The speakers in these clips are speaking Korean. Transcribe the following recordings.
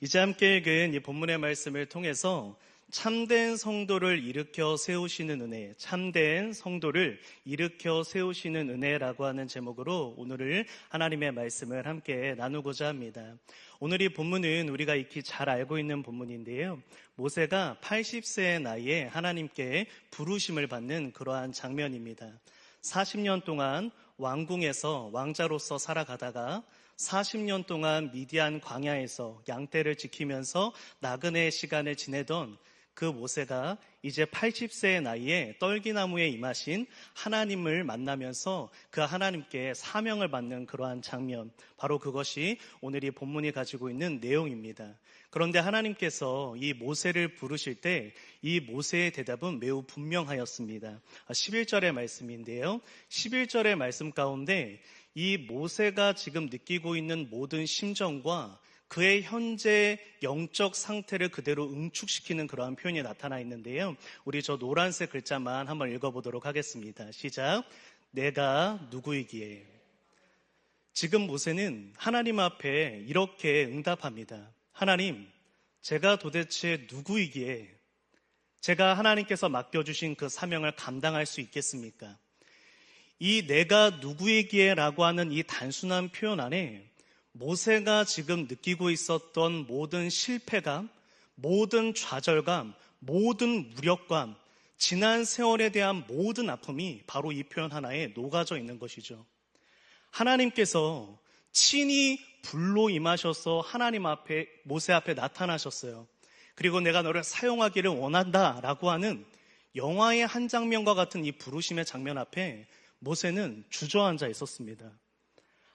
이제 함께 읽은 이 본문의 말씀을 통해서 참된 성도를 일으켜 세우시는 은혜, 참된 성도를 일으켜 세우시는 은혜라고 하는 제목으로 오늘을 하나님의 말씀을 함께 나누고자 합니다. 오늘 이 본문은 우리가 익히 잘 알고 있는 본문인데요. 모세가 80세의 나이에 하나님께 부르심을 받는 그러한 장면입니다. 40년 동안 왕궁에서 왕자로서 살아가다가 40년 동안 미디안 광야에서 양떼를 지키면서 나그네의 시간을 지내던 그 모세가 이제 80세의 나이에 떨기나무에 임하신 하나님을 만나면서 그 하나님께 사명을 받는 그러한 장면, 바로 그것이 오늘 이 본문이 가지고 있는 내용입니다. 그런데 하나님께서 이 모세를 부르실 때 이 모세의 대답은 매우 분명하였습니다. 11절의 말씀인데요. 11절의 말씀 가운데 이 모세가 지금 느끼고 있는 모든 심정과 그의 현재 영적 상태를 그대로 응축시키는 그러한 표현이 나타나 있는데요. 우리 저 노란색 글자만 한번 읽어보도록 하겠습니다. 시작. 내가 누구이기에. 지금 모세는 하나님 앞에 이렇게 응답합니다. 하나님, 제가 도대체 누구이기에 제가 하나님께서 맡겨주신 그 사명을 감당할 수 있겠습니까? 이 내가 누구이기에 라고 하는 이 단순한 표현 안에 모세가 지금 느끼고 있었던 모든 실패감, 모든 좌절감, 모든 무력감, 지난 세월에 대한 모든 아픔이 바로 이 표현 하나에 녹아져 있는 것이죠. 하나님께서 친히 불로 임하셔서 하나님 앞에, 모세 앞에 나타나셨어요. 그리고 내가 너를 사용하기를 원한다 라고 하는 영화의 한 장면과 같은 이 부르심의 장면 앞에 모세는 주저앉아 있었습니다.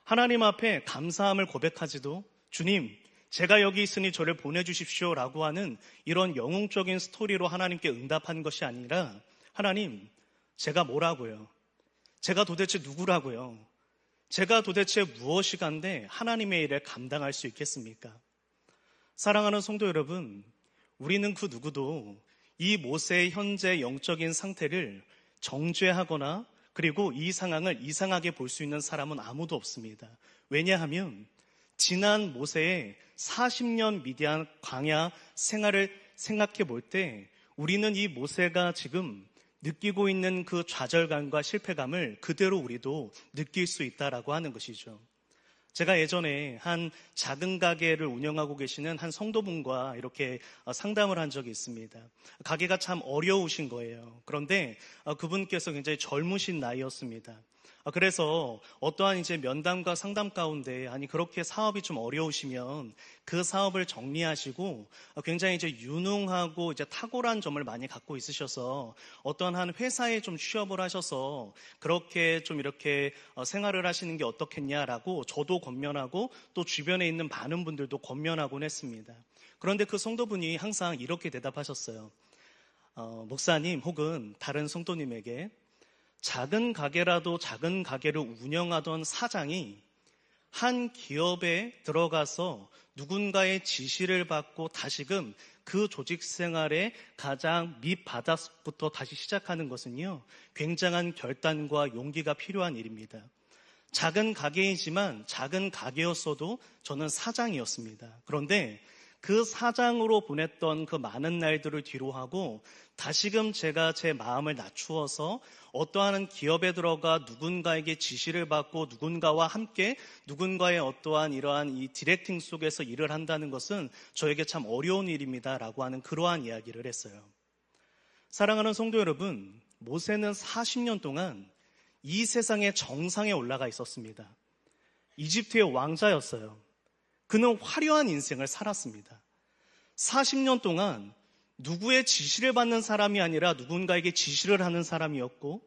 하나님 앞에 감사함을 고백하지도 주님, 제가 여기 있으니 저를 보내주십시오 라고 하는 이런 영웅적인 스토리로 하나님께 응답한 것이 아니라 하나님, 제가 뭐라고요? 제가 도대체 누구라고요? 제가 도대체 무엇이간데 하나님의 일을 감당할 수 있겠습니까? 사랑하는 성도 여러분, 우리는 그 누구도 이 모세의 현재 영적인 상태를 정죄하거나 그리고 이 상황을 이상하게 볼 수 있는 사람은 아무도 없습니다. 왜냐하면 지난 모세의 40년 미디안 광야 생활을 생각해 볼 때 우리는 이 모세가 지금 느끼고 있는 그 좌절감과 실패감을 그대로 우리도 느낄 수 있다라고 하는 것이죠. 제가 예전에 한 작은 가게를 운영하고 계시는 한 성도분과 이렇게 상담을 한 적이 있습니다. 가게가 참 어려우신 거예요. 그런데 그분께서 굉장히 젊으신 나이였습니다. 그래서 어떠한 이제 면담과 상담 가운데 아니 그렇게 사업이 좀 어려우시면 그 사업을 정리하시고 굉장히 이제 유능하고 이제 탁월한 점을 많이 갖고 있으셔서 어떠한 한 회사에 좀 취업을 하셔서 그렇게 좀 이렇게 생활을 하시는 게 어떻겠냐라고 저도 권면하고 또 주변에 있는 많은 분들도 권면하곤 했습니다. 그런데 그 성도분이 항상 이렇게 대답하셨어요. 목사님 혹은 다른 성도님에게 작은 가게라도 작은 가게를 운영하던 사장이 한 기업에 들어가서 누군가의 지시를 받고 다시금 그 조직 생활의 가장 밑바닥부터 다시 시작하는 것은요, 굉장한 결단과 용기가 필요한 일입니다. 작은 가게이지만 작은 가게였어도 저는 사장이었습니다. 그런데 그 사장으로 보냈던 그 많은 날들을 뒤로하고 다시금 제가 제 마음을 낮추어서 어떠한 기업에 들어가 누군가에게 지시를 받고 누군가와 함께 누군가의 어떠한 이러한 이 디렉팅 속에서 일을 한다는 것은 저에게 참 어려운 일입니다 라고 하는 그러한 이야기를 했어요. 사랑하는 성도 여러분, 모세는 40년 동안 이 세상의 정상에 올라가 있었습니다. 이집트의 왕자였어요. 그는 화려한 인생을 살았습니다. 40년 동안 누구의 지시를 받는 사람이 아니라 누군가에게 지시를 하는 사람이었고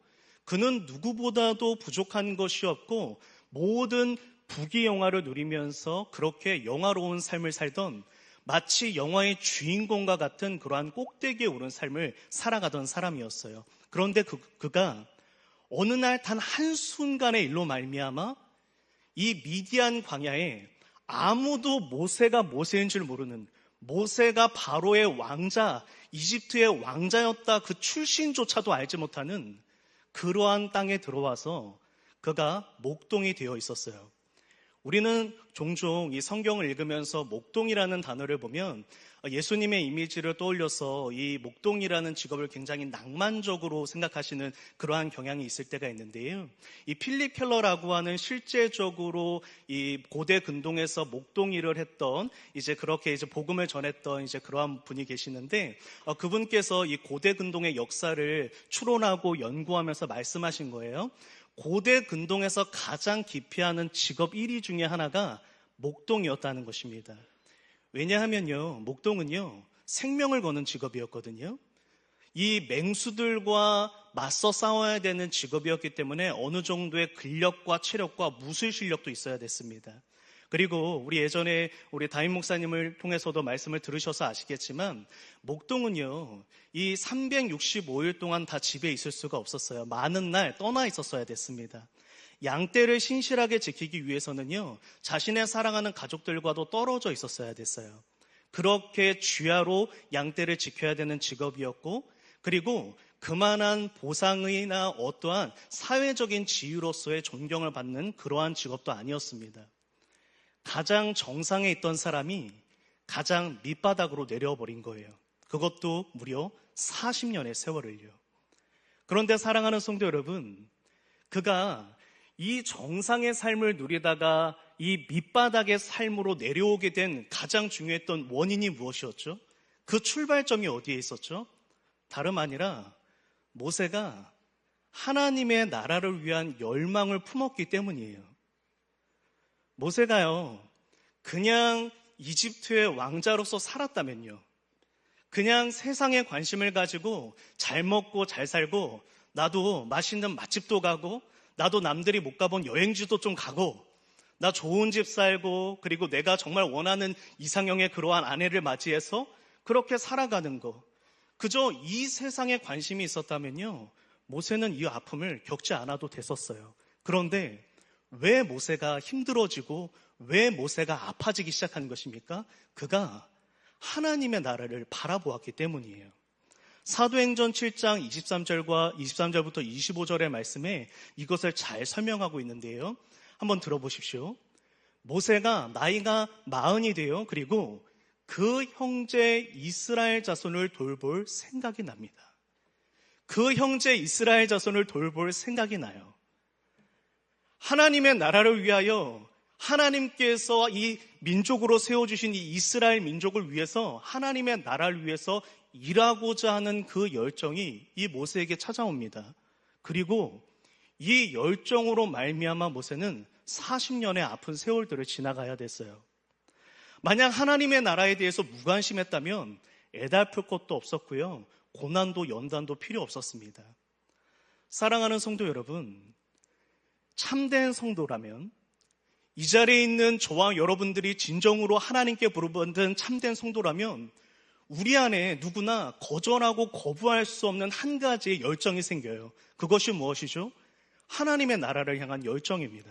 그는 누구보다도 부족한 것이 없고 모든 부귀영화를 누리면서 그렇게 영화로운 삶을 살던 마치 영화의 주인공과 같은 그러한 꼭대기에 오른 삶을 살아가던 사람이었어요. 그런데 그가 어느 날 단 한순간의 일로 말미암아 이 미디안 광야에 아무도 모세가 모세인 줄 모르는 모세가 바로의 왕자, 이집트의 왕자였다 그 출신조차도 알지 못하는 그러한 땅에 들어와서 그가 목동이 되어 있었어요. 우리는 종종 이 성경을 읽으면서 목동이라는 단어를 보면 예수님의 이미지를 떠올려서 이 목동이라는 직업을 굉장히 낭만적으로 생각하시는 그러한 경향이 있을 때가 있는데요. 이 필립 켈러라고 하는 실제적으로 이 고대 근동에서 목동 일을 했던 이제 그렇게 이제 복음을 전했던 이제 그러한 분이 계시는데 그분께서 이 고대 근동의 역사를 추론하고 연구하면서 말씀하신 거예요. 고대 근동에서 가장 기피하는 직업 1위 중에 하나가 목동이었다는 것입니다. 왜냐하면요, 목동은요, 생명을 거는 직업이었거든요. 이 맹수들과 맞서 싸워야 되는 직업이었기 때문에 어느 정도의 근력과 체력과 무술 실력도 있어야 됐습니다. 그리고 우리 예전에 우리 담임 목사님을 통해서도 말씀을 들으셔서 아시겠지만 목동은요, 이 365일 동안 다 집에 있을 수가 없었어요. 많은 날 떠나 있었어야 됐습니다. 양떼를 신실하게 지키기 위해서는요, 자신의 사랑하는 가족들과도 떨어져 있었어야 됐어요. 그렇게 주야로 양떼를 지켜야 되는 직업이었고, 그리고 그만한 보상이나 어떠한 사회적인 지위로서의 존경을 받는 그러한 직업도 아니었습니다. 가장 정상에 있던 사람이 가장 밑바닥으로 내려버린 거예요. 그것도 무려 40년의 세월을요. 그런데 사랑하는 성도 여러분, 그가 이 정상의 삶을 누리다가 이 밑바닥의 삶으로 내려오게 된 가장 중요했던 원인이 무엇이었죠? 그 출발점이 어디에 있었죠? 다름 아니라 모세가 하나님의 나라를 위한 열망을 품었기 때문이에요. 모세가요, 그냥 이집트의 왕자로서 살았다면요, 그냥 세상에 관심을 가지고 잘 먹고 잘 살고 나도 맛있는 맛집도 가고 나도 남들이 못 가본 여행지도 좀 가고 나 좋은 집 살고 그리고 내가 정말 원하는 이상형의 그러한 아내를 맞이해서 그렇게 살아가는 거, 그저 이 세상에 관심이 있었다면요, 모세는 이 아픔을 겪지 않아도 됐었어요. 그런데 왜 모세가 힘들어지고 왜 모세가 아파지기 시작한 것입니까? 그가 하나님의 나라를 바라보았기 때문이에요. 사도행전 7장 23절부터 25절의 말씀에 이것을 잘 설명하고 있는데요. 한번 들어보십시오. 모세가 나이가 40이 되어 그리고 그 형제 이스라엘 자손을 돌볼 생각이 납니다. 그 형제 이스라엘 자손을 돌볼 생각이 나요. 하나님의 나라를 위하여 하나님께서 이 민족으로 세워주신 이 이스라엘 민족을 위해서 하나님의 나라를 위해서 일하고자 하는 그 열정이 이 모세에게 찾아옵니다. 그리고 이 열정으로 말미암아 모세는 40년의 아픈 세월들을 지나가야 됐어요. 만약 하나님의 나라에 대해서 무관심했다면 애달플 것도 없었고요, 고난도 연단도 필요 없었습니다. 사랑하는 성도 여러분, 참된 성도라면, 이 자리에 있는 저와 여러분들이 진정으로 하나님께 부르짖는 참된 성도라면 우리 안에 누구나 거절하고 거부할 수 없는 한 가지의 열정이 생겨요. 그것이 무엇이죠? 하나님의 나라를 향한 열정입니다.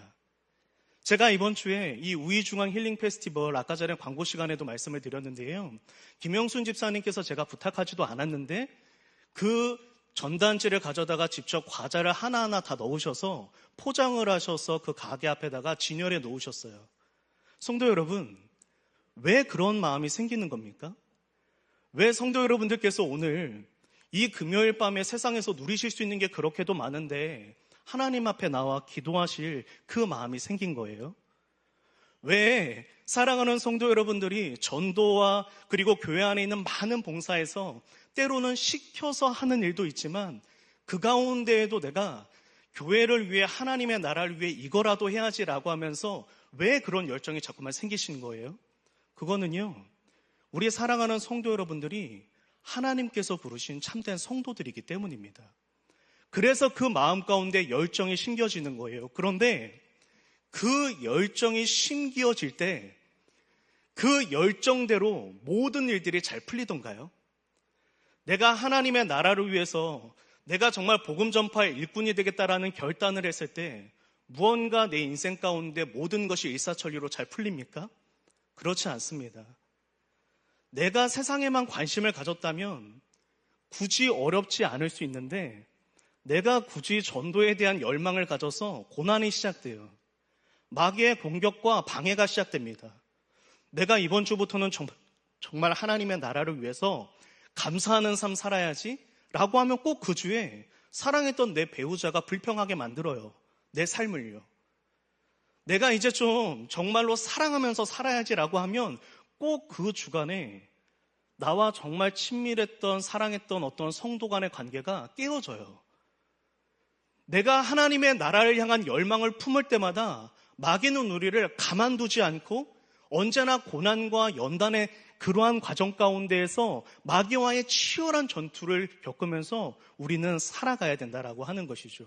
제가 이번 주에 이 우이중앙 힐링 페스티벌, 아까 전에 광고 시간에도 말씀을 드렸는데요, 김영순 집사님께서 제가 부탁하지도 않았는데 그 전단지를 가져다가 직접 과자를 하나하나 다 넣으셔서 포장을 하셔서 그 가게 앞에다가 진열해 놓으셨어요. 성도 여러분, 왜 그런 마음이 생기는 겁니까? 왜 성도 여러분들께서 오늘 이 금요일 밤에 세상에서 누리실 수 있는 게 그렇게도 많은데 하나님 앞에 나와 기도하실 그 마음이 생긴 거예요? 왜 사랑하는 성도 여러분들이 전도와 그리고 교회 안에 있는 많은 봉사에서 때로는 시켜서 하는 일도 있지만 그 가운데에도 내가 교회를 위해 하나님의 나라를 위해 이거라도 해야지라고 하면서 왜 그런 열정이 자꾸만 생기시는 거예요? 그거는요, 우리 사랑하는 성도 여러분들이 하나님께서 부르신 참된 성도들이기 때문입니다. 그래서 그 마음 가운데 열정이 심겨지는 거예요. 그런데 그 열정이 심겨질 때 그 열정대로 모든 일들이 잘 풀리던가요? 내가 하나님의 나라를 위해서 내가 정말 복음 전파의 일꾼이 되겠다라는 결단을 했을 때 무언가 내 인생 가운데 모든 것이 일사천리로 잘 풀립니까? 그렇지 않습니다. 내가 세상에만 관심을 가졌다면 굳이 어렵지 않을 수 있는데 내가 굳이 전도에 대한 열망을 가져서 고난이 시작돼요. 마귀의 공격과 방해가 시작됩니다. 내가 이번 주부터는 정말 하나님의 나라를 위해서 감사하는 삶 살아야지 라고 하면 꼭 그 주에 사랑했던 내 배우자가 불평하게 만들어요. 내 삶을요. 내가 이제 좀 정말로 사랑하면서 살아야지라고 하면 꼭 그 주간에 나와 정말 친밀했던 사랑했던 어떤 성도 간의 관계가 깨어져요. 내가 하나님의 나라를 향한 열망을 품을 때마다 마귀는 우리를 가만두지 않고 언제나 고난과 연단의 그러한 과정 가운데에서 마귀와의 치열한 전투를 겪으면서 우리는 살아가야 된다라고 하는 것이죠.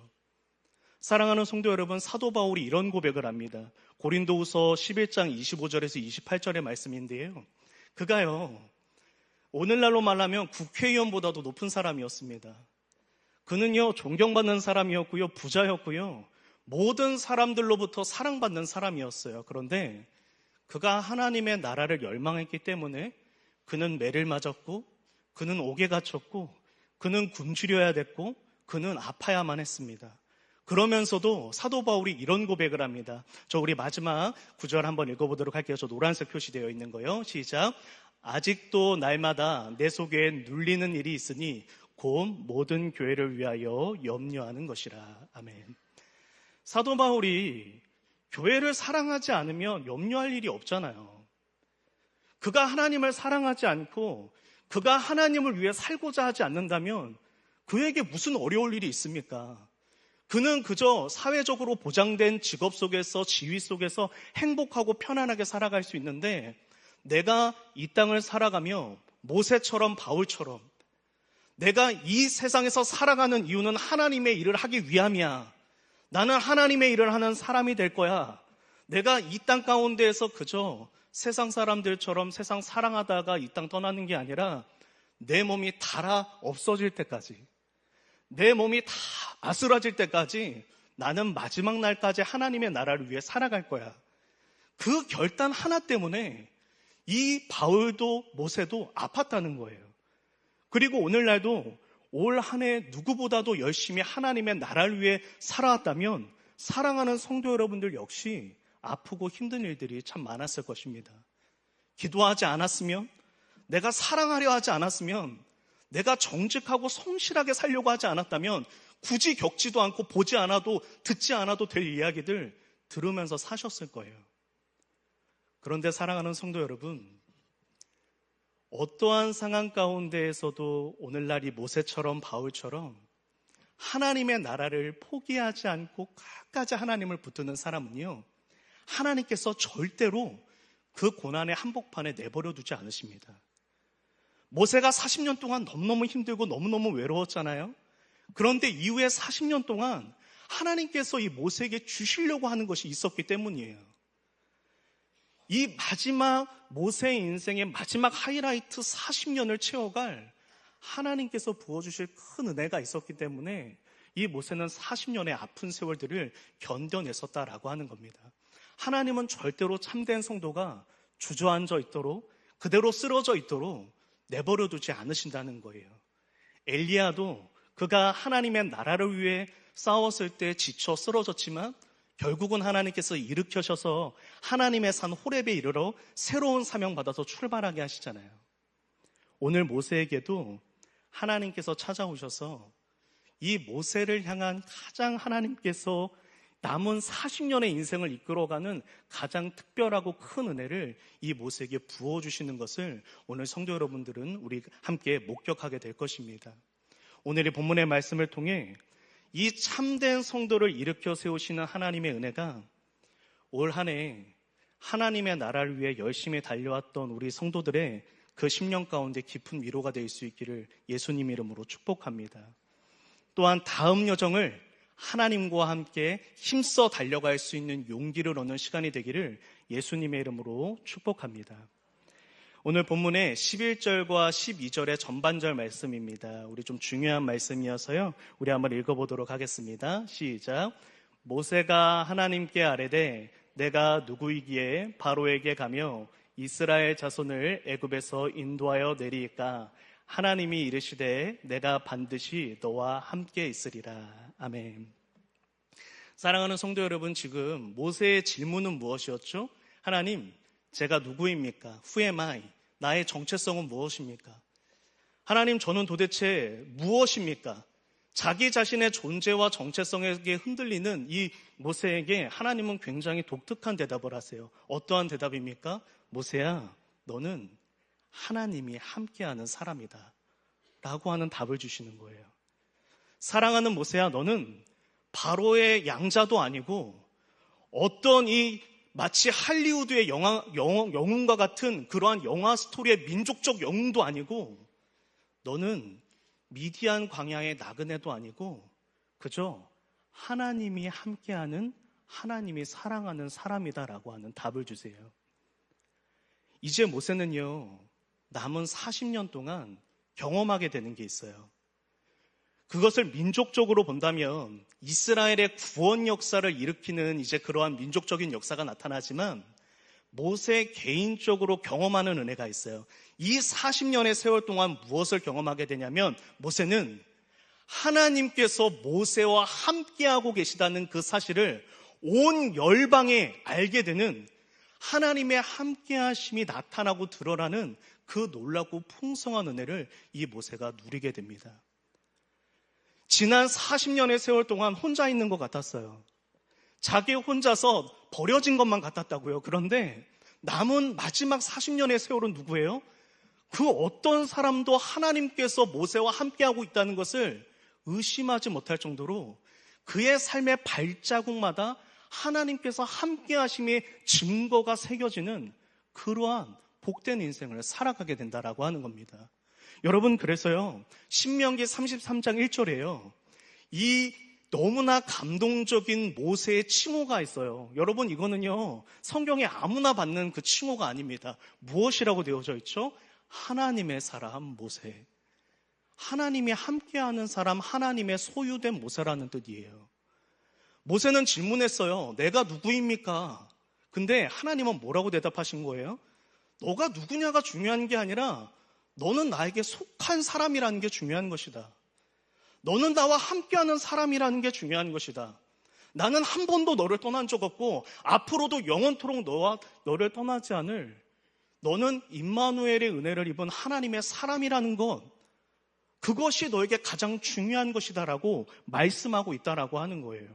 사랑하는 성도 여러분, 사도 바울이 이런 고백을 합니다. 고린도후서 11장 25절에서 28절의 말씀인데요. 그가요, 오늘날로 말하면 국회의원보다도 높은 사람이었습니다. 그는요, 존경받는 사람이었고요, 부자였고요, 모든 사람들로부터 사랑받는 사람이었어요. 그런데 그가 하나님의 나라를 열망했기 때문에 그는 매를 맞았고, 그는 옥에 갇혔고, 그는 굶주려야 됐고, 그는 아파야만 했습니다. 그러면서도 사도 바울이 이런 고백을 합니다. 저 우리 마지막 구절 한번 읽어보도록 할게요. 저 노란색 표시되어 있는 거요. 시작. 아직도 날마다 내 속에 눌리는 일이 있으니 곧 모든 교회를 위하여 염려하는 것이라. 아멘. 사도 바울이 교회를 사랑하지 않으면 염려할 일이 없잖아요. 그가 하나님을 사랑하지 않고 그가 하나님을 위해 살고자 하지 않는다면 그에게 무슨 어려울 일이 있습니까? 그는 그저 사회적으로 보장된 직업 속에서 지위 속에서 행복하고 편안하게 살아갈 수 있는데 내가 이 땅을 살아가며 모세처럼 바울처럼 내가 이 세상에서 살아가는 이유는 하나님의 일을 하기 위함이야. 나는 하나님의 일을 하는 사람이 될 거야. 내가 이 땅 가운데에서 그저 세상 사람들처럼 세상 사랑하다가 이 땅 떠나는 게 아니라 내 몸이 닳아 없어질 때까지, 내 몸이 다 아스라질 때까지 나는 마지막 날까지 하나님의 나라를 위해 살아갈 거야. 그 결단 하나 때문에 이 바울도 모세도 아팠다는 거예요. 그리고 오늘날도 올 한 해 누구보다도 열심히 하나님의 나라를 위해 살아왔다면 사랑하는 성도 여러분들 역시 아프고 힘든 일들이 참 많았을 것입니다. 기도하지 않았으면, 내가 사랑하려 하지 않았으면, 내가 정직하고 성실하게 살려고 하지 않았다면 굳이 겪지도 않고 보지 않아도 듣지 않아도 될 이야기들 들으면서 사셨을 거예요. 그런데 사랑하는 성도 여러분, 어떠한 상황 가운데에서도 오늘날 이 모세처럼 바울처럼 하나님의 나라를 포기하지 않고 끝까지 하나님을 붙드는 사람은요, 하나님께서 절대로 그 고난의 한복판에 내버려 두지 않으십니다. 모세가 40년 동안 너무너무 힘들고 너무너무 외로웠잖아요. 그런데 이후에 40년 동안 하나님께서 이 모세에게 주시려고 하는 것이 있었기 때문이에요. 이 마지막 모세의 인생의 마지막 하이라이트 40년을 채워갈 하나님께서 부어주실 큰 은혜가 있었기 때문에 이 모세는 40년의 아픈 세월들을 견뎌냈었다라고 하는 겁니다. 하나님은 절대로 참된 성도가 주저앉아 있도록, 그대로 쓰러져 있도록 내버려 두지 않으신다는 거예요. 엘리야도 그가 하나님의 나라를 위해 싸웠을 때 지쳐 쓰러졌지만 결국은 하나님께서 일으켜셔서 하나님의 산 호렙에 이르러 새로운 사명 받아서 출발하게 하시잖아요. 오늘 모세에게도 하나님께서 찾아오셔서 이 모세를 향한 가장 하나님께서 남은 40년의 인생을 이끌어가는 가장 특별하고 큰 은혜를 이 모세에게 부어주시는 것을 오늘 성도 여러분들은 우리 함께 목격하게 될 것입니다. 오늘 이 본문의 말씀을 통해 이 참된 성도를 일으켜 세우시는 하나님의 은혜가 올 한 해 하나님의 나라를 위해 열심히 달려왔던 우리 성도들의 그 10년 가운데 깊은 위로가 될 수 있기를 예수님 이름으로 축복합니다. 또한 다음 여정을 하나님과 함께 힘써 달려갈 수 있는 용기를 얻는 시간이 되기를 예수님의 이름으로 축복합니다. 오늘 본문의 11절과 12절의 전반절 말씀입니다. 우리 좀 중요한 말씀이어서요, 우리 한번 읽어보도록 하겠습니다. 시작. 모세가 하나님께 아뢰되 내가 누구이기에 바로에게 가며 이스라엘 자손을 애굽에서 인도하여 내리까? 하나님이 이르시되 내가 반드시 너와 함께 있으리라. 아멘. 사랑하는 성도 여러분, 지금 모세의 질문은 무엇이었죠? 하나님, 제가 누구입니까? Who am I? 나의 정체성은 무엇입니까? 하나님, 저는 도대체 무엇입니까? 자기 자신의 존재와 정체성에게 흔들리는 이 모세에게 하나님은 굉장히 독특한 대답을 하세요. 어떠한 대답입니까? 모세야, 너는 하나님이 함께하는 사람이다 라고 하는 답을 주시는 거예요. 사랑하는 모세야, 너는 바로의 양자도 아니고 어떤 이 마치 할리우드의 영웅과 같은 그러한 영화 스토리의 민족적 영웅도 아니고, 너는 미디안 광야의 나그네도 아니고 그저 하나님이 함께하는, 하나님이 사랑하는 사람이다라고 하는 답을 주세요. 이제 모세는요, 남은 40년 동안 경험하게 되는 게 있어요. 그것을 민족적으로 본다면 이스라엘의 구원 역사를 일으키는 이제 그러한 민족적인 역사가 나타나지만, 모세 개인적으로 경험하는 은혜가 있어요. 이 40년의 세월 동안 무엇을 경험하게 되냐면, 모세는 하나님께서 모세와 함께하고 계시다는 그 사실을 온 열방에 알게 되는, 하나님의 함께하심이 나타나고 드러나는 그 놀랍고 풍성한 은혜를 이 모세가 누리게 됩니다. 지난 40년의 세월 동안 혼자 있는 것 같았어요. 자기 혼자서 버려진 것만 같았다고요. 그런데 남은 마지막 40년의 세월은 누구예요? 그 어떤 사람도 하나님께서 모세와 함께하고 있다는 것을 의심하지 못할 정도로 그의 삶의 발자국마다 하나님께서 함께하심의 증거가 새겨지는 그러한 복된 인생을 살아가게 된다라고 하는 겁니다. 여러분, 그래서요, 신명기 33장 1절에요, 이 너무나 감동적인 모세의 칭호가 있어요. 여러분, 이거는요, 성경에 아무나 받는 그 칭호가 아닙니다. 무엇이라고 되어져 있죠? 하나님의 사람 모세. 하나님이 함께하는 사람, 하나님의 소유된 모세라는 뜻이에요. 모세는 질문했어요. 내가 누구입니까? 근데 하나님은 뭐라고 대답하신 거예요? 너가 누구냐가 중요한 게 아니라 너는 나에게 속한 사람이라는 게 중요한 것이다. 너는 나와 함께하는 사람이라는 게 중요한 것이다. 나는 한 번도 너를 떠난 적 없고 앞으로도 영원토록 너를 떠나지 않을, 너는 임마누엘의 은혜를 입은 하나님의 사람이라는 것, 그것이 너에게 가장 중요한 것이다라고 말씀하고 있다라고 하는 거예요.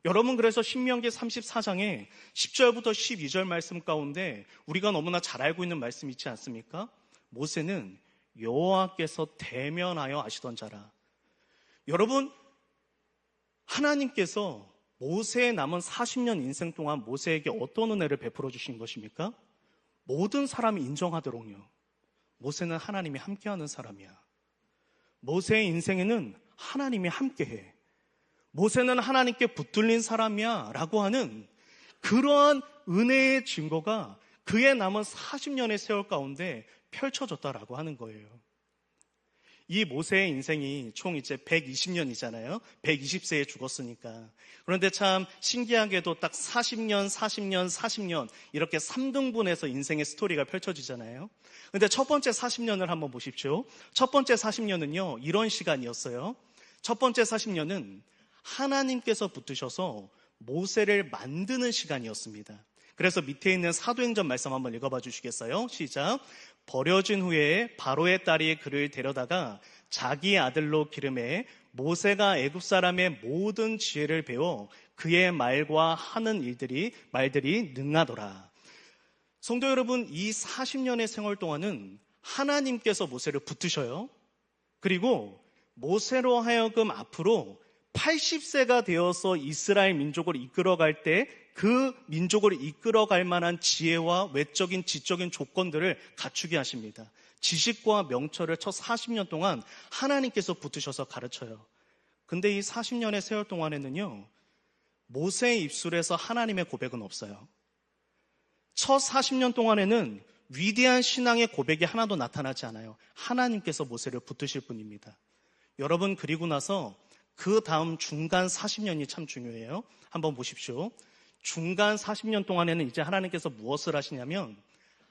여러분, 그래서 신명기 34장에 10절부터 12절 말씀 가운데 우리가 너무나 잘 알고 있는 말씀 있지 않습니까? 모세는 여호와께서 대면하여 아시던 자라. 여러분, 하나님께서 모세의 남은 40년 인생 동안 모세에게 어떤 은혜를 베풀어 주신 것입니까? 모든 사람이 인정하도록요, 모세는 하나님이 함께하는 사람이야. 모세의 인생에는 하나님이 함께해. 모세는 하나님께 붙들린 사람이야 라고 하는 그러한 은혜의 증거가 그의 남은 40년의 세월 가운데 펼쳐졌다라고 하는 거예요. 이 모세의 인생이 총 이제 120년이잖아요. 120세에 죽었으니까. 그런데 참 신기하게도 딱 40년, 40년, 40년 이렇게 3등분해서 인생의 스토리가 펼쳐지잖아요. 그런데 첫 번째 40년을 한번 보십시오. 첫 번째 40년은요, 이런 시간이었어요. 첫 번째 40년은 하나님께서 붙드셔서 모세를 만드는 시간이었습니다. 그래서 밑에 있는 사도행전 말씀 한번 읽어봐 주시겠어요? 시작. 버려진 후에 바로의 딸이 그를 데려다가 자기 아들로 기름해 모세가 애굽 사람의 모든 지혜를 배워 그의 말과 하는 말들이 능하더라. 성도 여러분, 이 40년의 생활 동안은 하나님께서 모세를 붙드셔요. 그리고 모세로 하여금 앞으로 80세가 되어서 이스라엘 민족을 이끌어갈 때 그 민족을 이끌어갈 만한 지혜와 외적인 지적인 조건들을 갖추게 하십니다. 지식과 명철을 첫 40년 동안 하나님께서 붙으셔서 가르쳐요. 근데 이 40년의 세월 동안에는요, 모세의 입술에서 하나님의 고백은 없어요. 첫 40년 동안에는 위대한 신앙의 고백이 하나도 나타나지 않아요. 하나님께서 모세를 붙드실 뿐입니다. 여러분, 그리고 나서 그 다음 중간 40년이 참 중요해요. 한번 보십시오. 중간 40년 동안에는 이제 하나님께서 무엇을 하시냐면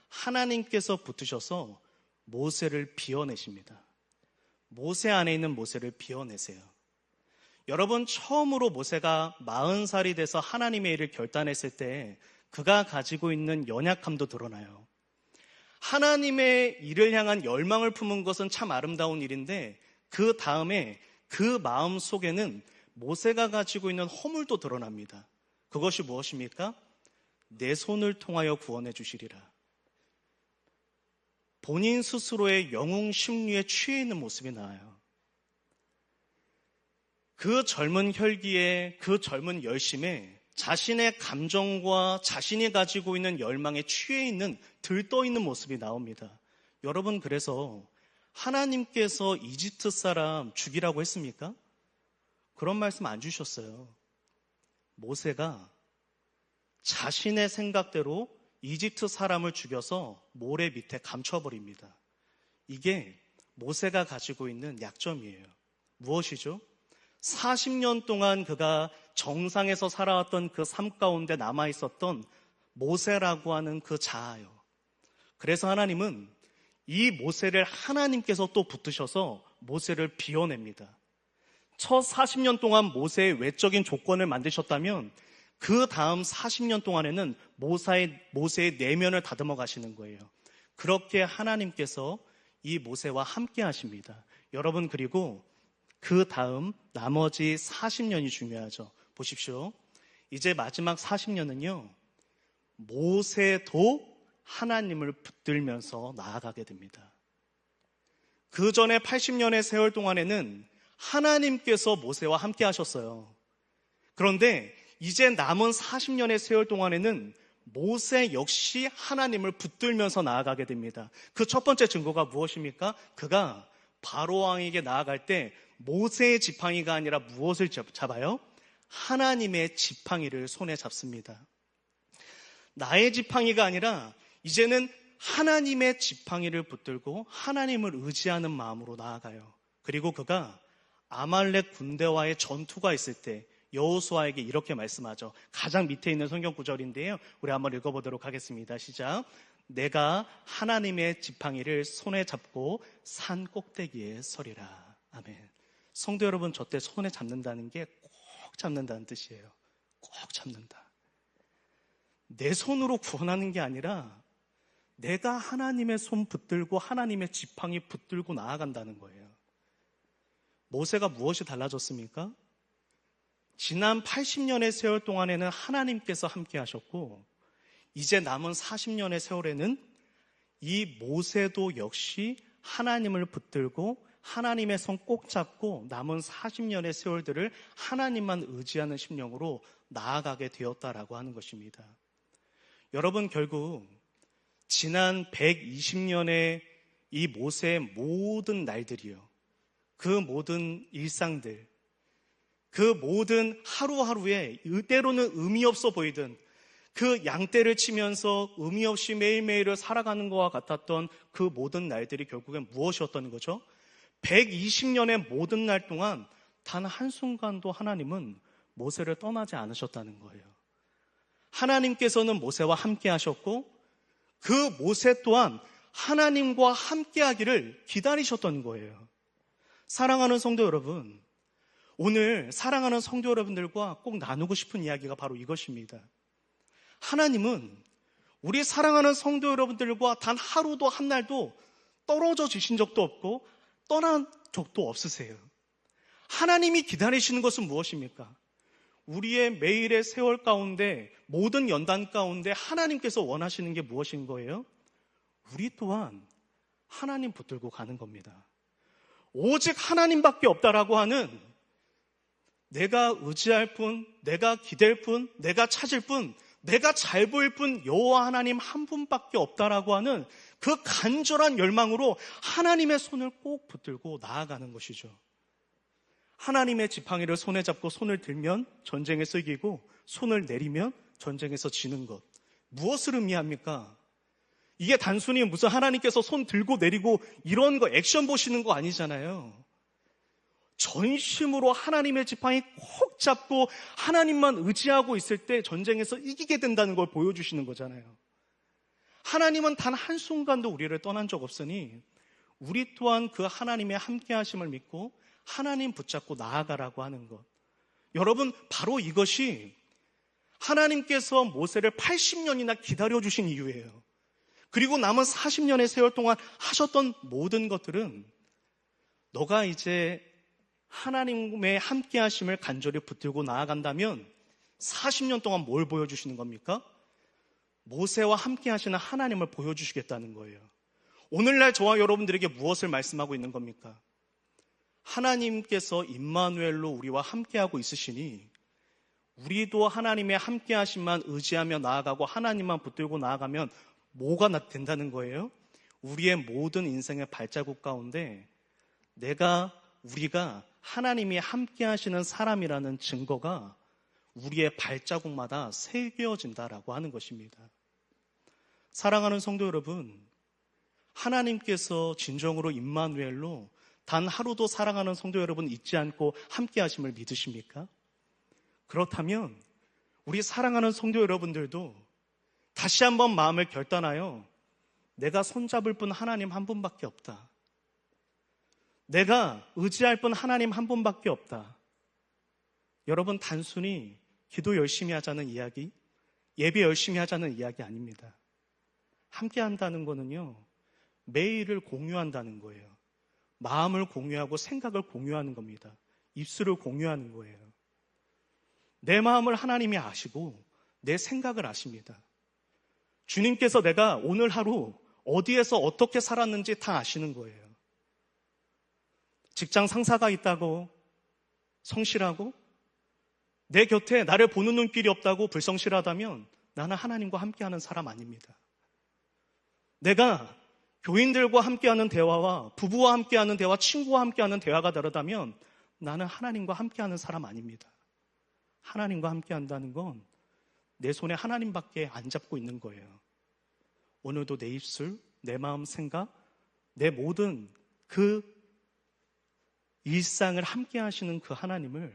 하나님께서 붙으셔서 모세를 비워내십니다. 모세 안에 있는 모세를 비워내세요. 여러분, 처음으로 모세가 40살이 돼서 하나님의 일을 결단했을 때 그가 가지고 있는 연약함도 드러나요. 하나님의 일을 향한 열망을 품은 것은 참 아름다운 일인데 그 다음에 그 마음 속에는 모세가 가지고 있는 허물도 드러납니다. 그것이 무엇입니까? 내 손을 통하여 구원해 주시리라. 본인 스스로의 영웅 심리에 취해 있는 모습이 나와요. 그 젊은 혈기에, 그 젊은 열심에 자신의 감정과 자신이 가지고 있는 열망에 취해 있는, 들떠 있는 모습이 나옵니다. 여러분, 그래서 하나님께서 이집트 사람 죽이라고 했습니까? 그런 말씀 안 주셨어요. 모세가 자신의 생각대로 이집트 사람을 죽여서 모래 밑에 감춰버립니다. 이게 모세가 가지고 있는 약점이에요. 무엇이죠? 40년 동안 그가 정상에서 살아왔던 그 삶 가운데 남아있었던 모세라고 하는 그 자아요. 그래서 하나님은 이 모세를 하나님께서 또 붙드셔서 모세를 비워냅니다. 첫 40년 동안 모세의 외적인 조건을 만드셨다면 그 다음 40년 동안에는 모세의 내면을 다듬어 가시는 거예요. 그렇게 하나님께서 이 모세와 함께 하십니다. 여러분, 그리고 그 다음 나머지 40년이 중요하죠. 보십시오. 이제 마지막 40년은요, 모세도 하나님을 붙들면서 나아가게 됩니다. 그 전에 80년의 세월 동안에는 하나님께서 모세와 함께 하셨어요. 그런데 이제 남은 40년의 세월 동안에는 모세 역시 하나님을 붙들면서 나아가게 됩니다. 그 첫 번째 증거가 무엇입니까? 그가 바로 왕에게 나아갈 때 모세의 지팡이가 아니라 무엇을 잡아요? 하나님의 지팡이를 손에 잡습니다. 나의 지팡이가 아니라 이제는 하나님의 지팡이를 붙들고 하나님을 의지하는 마음으로 나아가요. 그리고 그가 아말렉 군대와의 전투가 있을 때 여호수아에게 이렇게 말씀하죠. 가장 밑에 있는 성경 구절인데요, 우리 한번 읽어보도록 하겠습니다. 시작. 내가 하나님의 지팡이를 손에 잡고 산 꼭대기에 서리라. 아멘. 성도 여러분, 저 때 손에 잡는다는 게 꼭 잡는다는 뜻이에요. 꼭 잡는다. 내 손으로 구원하는 게 아니라 내가 하나님의 손 붙들고 하나님의 지팡이 붙들고 나아간다는 거예요. 모세가 무엇이 달라졌습니까? 지난 80년의 세월 동안에는 하나님께서 함께 하셨고 이제 남은 40년의 세월에는 이 모세도 역시 하나님을 붙들고 하나님의 손 꼭 잡고 남은 40년의 세월들을 하나님만 의지하는 심령으로 나아가게 되었다라고 하는 것입니다. 여러분, 결국 지난 120년의 이 모세의 모든 날들이요, 그 모든 일상들, 그 모든 하루하루에 때로는 의미 없어 보이던 그 양떼를 치면서 의미 없이 매일매일을 살아가는 것과 같았던 그 모든 날들이 결국엔 무엇이었던 거죠? 120년의 모든 날 동안 단 한순간도 하나님은 모세를 떠나지 않으셨다는 거예요. 하나님께서는 모세와 함께 하셨고 그 모세 또한 하나님과 함께 하기를 기다리셨던 거예요. 사랑하는 성도 여러분, 오늘 사랑하는 성도 여러분들과 꼭 나누고 싶은 이야기가 바로 이것입니다. 하나님은 우리 사랑하는 성도 여러분들과 단 하루도 한 날도 떨어져 주신 적도 없고 떠난 적도 없으세요. 하나님이 기다리시는 것은 무엇입니까? 우리의 매일의 세월 가운데, 모든 연단 가운데 하나님께서 원하시는 게 무엇인 거예요? 우리 또한 하나님 붙들고 가는 겁니다. 오직 하나님밖에 없다라고 하는, 내가 의지할 뿐, 내가 기댈 뿐, 내가 찾을 뿐, 내가 잘 보일 뿐 여호와 하나님 한 분밖에 없다라고 하는 그 간절한 열망으로 하나님의 손을 꼭 붙들고 나아가는 것이죠. 하나님의 지팡이를 손에 잡고 손을 들면 전쟁에서 이기고 손을 내리면 전쟁에서 지는 것. 무엇을 의미합니까? 이게 단순히 무슨 하나님께서 손 들고 내리고 이런 거 액션 보시는 거 아니잖아요. 전심으로 하나님의 지팡이 콕 잡고 하나님만 의지하고 있을 때 전쟁에서 이기게 된다는 걸 보여주시는 거잖아요. 하나님은 단 한순간도 우리를 떠난 적 없으니 우리 또한 그 하나님의 함께 하심을 믿고 하나님 붙잡고 나아가라고 하는 것. 여러분, 바로 이것이 하나님께서 모세를 80년이나 기다려주신 이유예요. 그리고 남은 40년의 세월 동안 하셨던 모든 것들은 너가 이제 하나님의 함께 하심을 간절히 붙들고 나아간다면 40년 동안 뭘 보여주시는 겁니까? 모세와 함께 하시는 하나님을 보여주시겠다는 거예요. 오늘날 저와 여러분들에게 무엇을 말씀하고 있는 겁니까? 하나님께서 임마누엘로 우리와 함께하고 있으시니 우리도 하나님의 함께 하심만 의지하며 나아가고 하나님만 붙들고 나아가면 뭐가 된다는 거예요? 우리의 모든 인생의 발자국 가운데 우리가 하나님이 함께 하시는 사람이라는 증거가 우리의 발자국마다 새겨진다라고 하는 것입니다. 사랑하는 성도 여러분, 하나님께서 진정으로 임마누엘로 단 하루도 사랑하는 성도 여러분 잊지 않고 함께 하심을 믿으십니까? 그렇다면 우리 사랑하는 성도 여러분들도 다시 한번 마음을 결단하여 내가 손잡을 분 하나님 한 분밖에 없다. 내가 의지할 분 하나님 한 분밖에 없다. 여러분, 단순히 기도 열심히 하자는 이야기, 예배 열심히 하자는 이야기 아닙니다. 함께 한다는 거는요, 매일을 공유한다는 거예요. 마음을 공유하고 생각을 공유하는 겁니다. 입술을 공유하는 거예요. 내 마음을 하나님이 아시고 내 생각을 아십니다. 주님께서 내가 오늘 하루 어디에서 어떻게 살았는지 다 아시는 거예요. 직장 상사가 있다고 성실하고 내 곁에 나를 보는 눈길이 없다고 불성실하다면 나는 하나님과 함께하는 사람 아닙니다. 내가 교인들과 함께하는 대화와 부부와 함께하는 대화, 친구와 함께하는 대화가 다르다면 나는 하나님과 함께하는 사람 아닙니다. 하나님과 함께한다는 건 내 손에 하나님밖에 안 잡고 있는 거예요. 오늘도 내 입술, 내 마음, 생각, 내 모든 그 일상을 함께 하시는 그 하나님을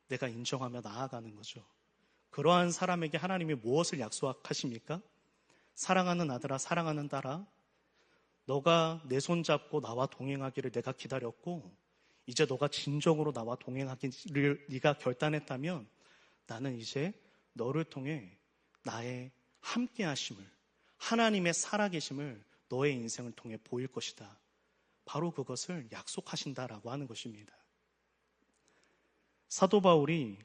내가 인정하며 나아가는 거죠. 그러한 사람에게 하나님이 무엇을 약속하십니까? 사랑하는 아들아, 사랑하는 딸아, 너가 내 손 잡고 나와 동행하기를 내가 기다렸고 이제 너가 진정으로 나와 동행하기를 네가 결단했다면 나는 이제 너를 통해 나의 함께 하심을, 하나님의 살아계심을 너의 인생을 통해 보일 것이다. 바로 그것을 약속하신다라고 하는 것입니다. 사도 바울이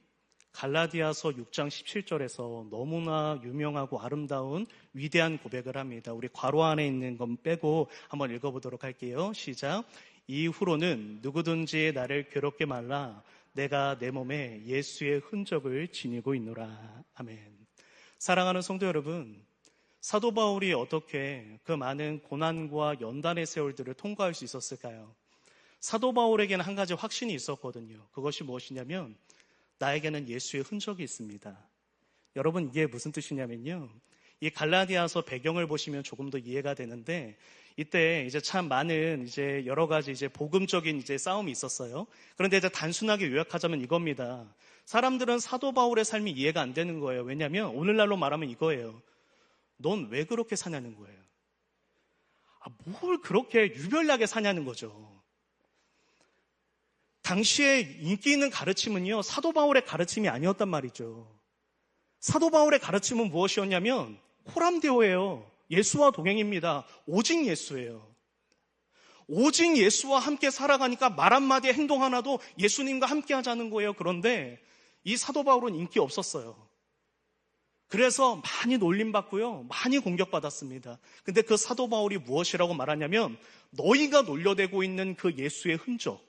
갈라디아서 6장 17절에서 너무나 유명하고 아름다운 위대한 고백을 합니다. 우리 괄호 안에 있는 건 빼고 한번 읽어보도록 할게요. 시작. 이후로는 누구든지 나를 괴롭게 말라. 내가 내 몸에 예수의 흔적을 지니고 있노라. 아멘. 사랑하는 성도 여러분, 사도 바울이 어떻게 그 많은 고난과 연단의 세월들을 통과할 수 있었을까요? 사도 바울에게는 한 가지 확신이 있었거든요. 그것이 무엇이냐면 나에게는 예수의 흔적이 있습니다. 여러분, 이게 무슨 뜻이냐면요, 이 갈라디아서 배경을 보시면 조금 더 이해가 되는데 이때 이제 참 많은 이제 여러 가지 이제 복음적인 이제 싸움이 있었어요. 그런데 이제 단순하게 요약하자면 이겁니다. 사람들은 사도 바울의 삶이 이해가 안 되는 거예요. 왜냐하면 오늘날로 말하면 이거예요. 넌 왜 그렇게 사냐는 거예요. 뭘 그렇게 유별나게 사냐는 거죠. 당시에 인기 있는 가르침은요, 사도 바울의 가르침이 아니었단 말이죠. 사도 바울의 가르침은 무엇이었냐면 코람데오예요. 예수와 동행입니다. 오직 예수예요. 오직 예수와 함께 살아가니까 말 한마디에 행동 하나도 예수님과 함께 하자는 거예요. 그런데 이 사도 바울은 인기 없었어요. 그래서 많이 놀림받고요, 많이 공격받았습니다. 근데 그 사도 바울이 무엇이라고 말하냐면 너희가 놀려대고 있는 그 예수의 흔적,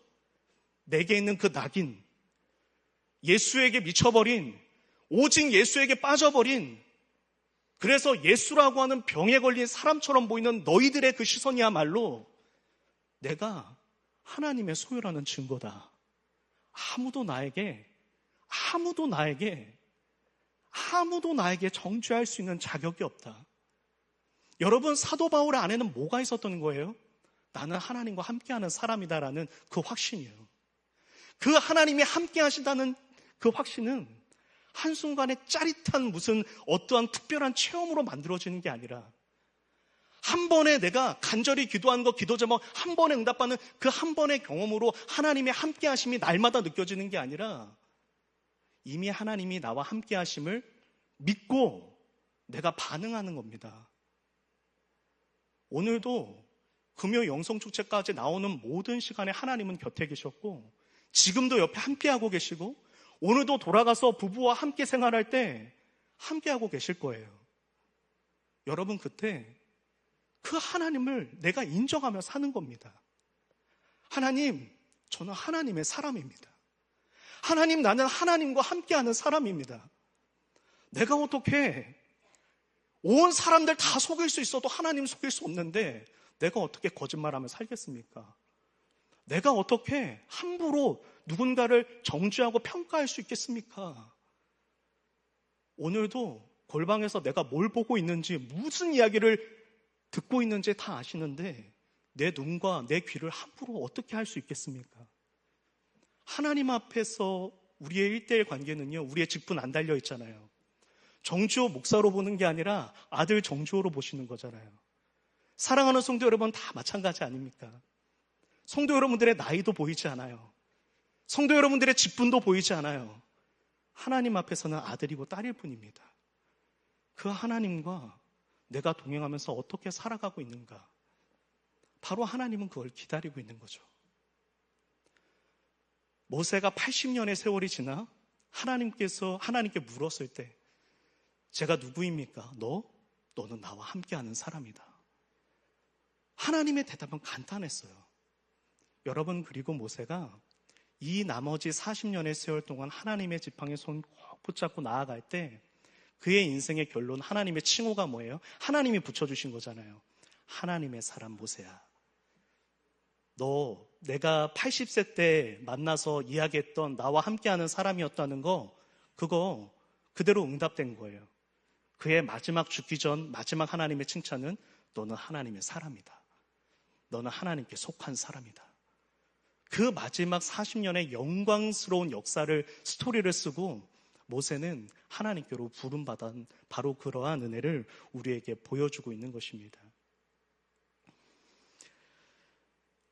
내게 있는 그 낙인, 예수에게 미쳐버린, 오직 예수에게 빠져버린, 그래서 예수라고 하는 병에 걸린 사람처럼 보이는 너희들의 그 시선이야말로 내가 하나님의 소유라는 증거다. 아무도 나에게 정죄할 수 있는 자격이 없다. 여러분, 사도 바울 안에는 뭐가 있었던 거예요? 나는 하나님과 함께하는 사람이다라는 그 확신이에요. 그 하나님이 함께 하신다는 그 확신은 한순간에 짜릿한 무슨 어떠한 특별한 체험으로 만들어지는 게 아니라 한 번에 내가 간절히 기도한 거, 기도 제목 한 번에 응답받는 그 한 번의 경험으로 하나님의 함께 하심이 날마다 느껴지는 게 아니라 이미 하나님이 나와 함께 하심을 믿고 내가 반응하는 겁니다. 오늘도 금요 영성축제까지 나오는 모든 시간에 하나님은 곁에 계셨고, 지금도 옆에 함께하고 계시고, 오늘도 돌아가서 부부와 함께 생활할 때 함께하고 계실 거예요. 여러분, 그때 그 하나님을 내가 인정하며 사는 겁니다. 하나님, 저는 하나님의 사람입니다. 하나님, 나는 하나님과 함께하는 사람입니다. 내가 어떻게 온 사람들 다 속일 수 있어도 하나님 속일 수 없는데 내가 어떻게 거짓말하며 살겠습니까? 내가 어떻게 함부로 누군가를 정죄하고 평가할 수 있겠습니까? 오늘도 골방에서 내가 뭘 보고 있는지, 무슨 이야기를 듣고 있는지 다 아시는데 내 눈과 내 귀를 함부로 어떻게 할 수 있겠습니까? 하나님 앞에서 우리의 1대1 관계는요, 우리의 직분 안 달려 있잖아요. 정주호 목사로 보는 게 아니라 아들 정주호로 보시는 거잖아요. 사랑하는 성도 여러분, 다 마찬가지 아닙니까? 성도 여러분들의 나이도 보이지 않아요. 성도 여러분들의 직분도 보이지 않아요. 하나님 앞에서는 아들이고 딸일 뿐입니다. 그 하나님과 내가 동행하면서 어떻게 살아가고 있는가? 바로 하나님은 그걸 기다리고 있는 거죠. 모세가 80년의 세월이 지나 하나님께 물었을 때, 제가 누구입니까? 너는 나와 함께하는 사람이다. 하나님의 대답은 간단했어요. 여러분, 그리고 모세가 이 나머지 40년의 세월 동안 하나님의 지팡이에 손 꼭 붙잡고 나아갈 때 그의 인생의 결론, 하나님의 칭호가 뭐예요? 하나님이 붙여주신 거잖아요. 하나님의 사람 모세야. 너 내가 80세 때 만나서 이야기했던 나와 함께하는 사람이었다는 거, 그거 그대로 응답된 거예요. 그의 마지막 죽기 전 마지막 하나님의 칭찬은 너는 하나님의 사람이다. 너는 하나님께 속한 사람이다. 그 마지막 40년의 영광스러운 스토리를 쓰고 모세는 하나님께로 부름받은 바로 그러한 은혜를 우리에게 보여주고 있는 것입니다.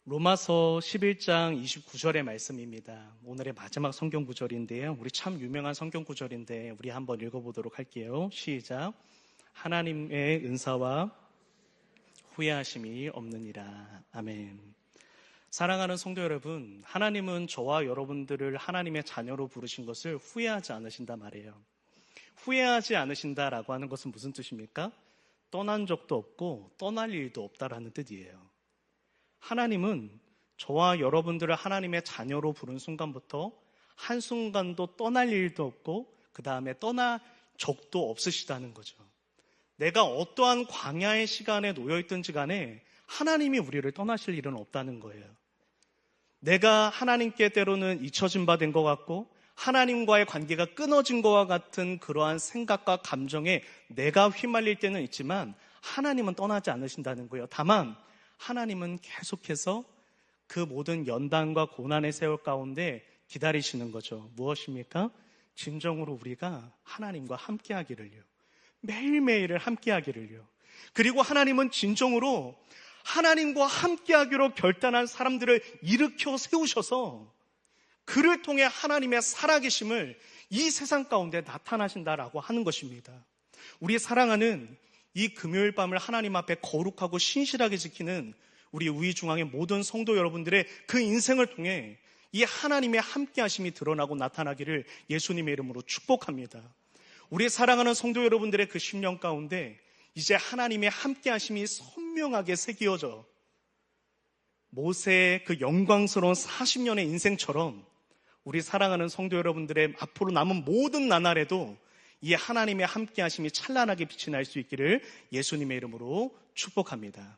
로마서 11장 29절의 말씀입니다. 오늘의 마지막 성경 구절인데요. 우리 참 유명한 성경 구절인데 우리 한번 읽어보도록 할게요. 시작. 하나님의 은사와 후회하심이 없느니라. 아멘. 사랑하는 성도 여러분, 하나님은 저와 여러분들을 하나님의 자녀로 부르신 것을 후회하지 않으신다 말이에요. 후회하지 않으신다라고 하는 것은 무슨 뜻입니까? 떠난 적도 없고 떠날 일도 없다라는 뜻이에요. 하나님은 저와 여러분들을 하나님의 자녀로 부른 순간부터 한순간도 떠날 일도 없고 그 다음에 떠날 적도 없으시다는 거죠. 내가 어떠한 광야의 시간에 놓여있든지 간에 하나님이 우리를 떠나실 일은 없다는 거예요. 내가 하나님께 때로는 잊혀진 바 된 것 같고 하나님과의 관계가 끊어진 것과 같은 그러한 생각과 감정에 내가 휘말릴 때는 있지만 하나님은 떠나지 않으신다는 거예요. 다만 하나님은 계속해서 그 모든 연단과 고난의 세월 가운데 기다리시는 거죠. 무엇입니까? 진정으로 우리가 하나님과 함께 하기를요. 매일매일을 함께 하기를요. 그리고 하나님은 진정으로 하나님과 함께 하기로 결단한 사람들을 일으켜 세우셔서 그를 통해 하나님의 살아계심을 이 세상 가운데 나타나신다라고 하는 것입니다. 우리 사랑하는 이 금요일 밤을 하나님 앞에 거룩하고 신실하게 지키는 우리 우이중앙의 모든 성도 여러분들의 그 인생을 통해 이 하나님의 함께하심이 드러나고 나타나기를 예수님의 이름으로 축복합니다. 우리 사랑하는 성도 여러분들의 그 심령 가운데 이제 하나님의 함께하심이 선명하게 새기어져 모세의 그 영광스러운 40년의 인생처럼 우리 사랑하는 성도 여러분들의 앞으로 남은 모든 나날에도 이 하나님의 함께하심이 찬란하게 빛이 날 수 있기를 예수님의 이름으로 축복합니다.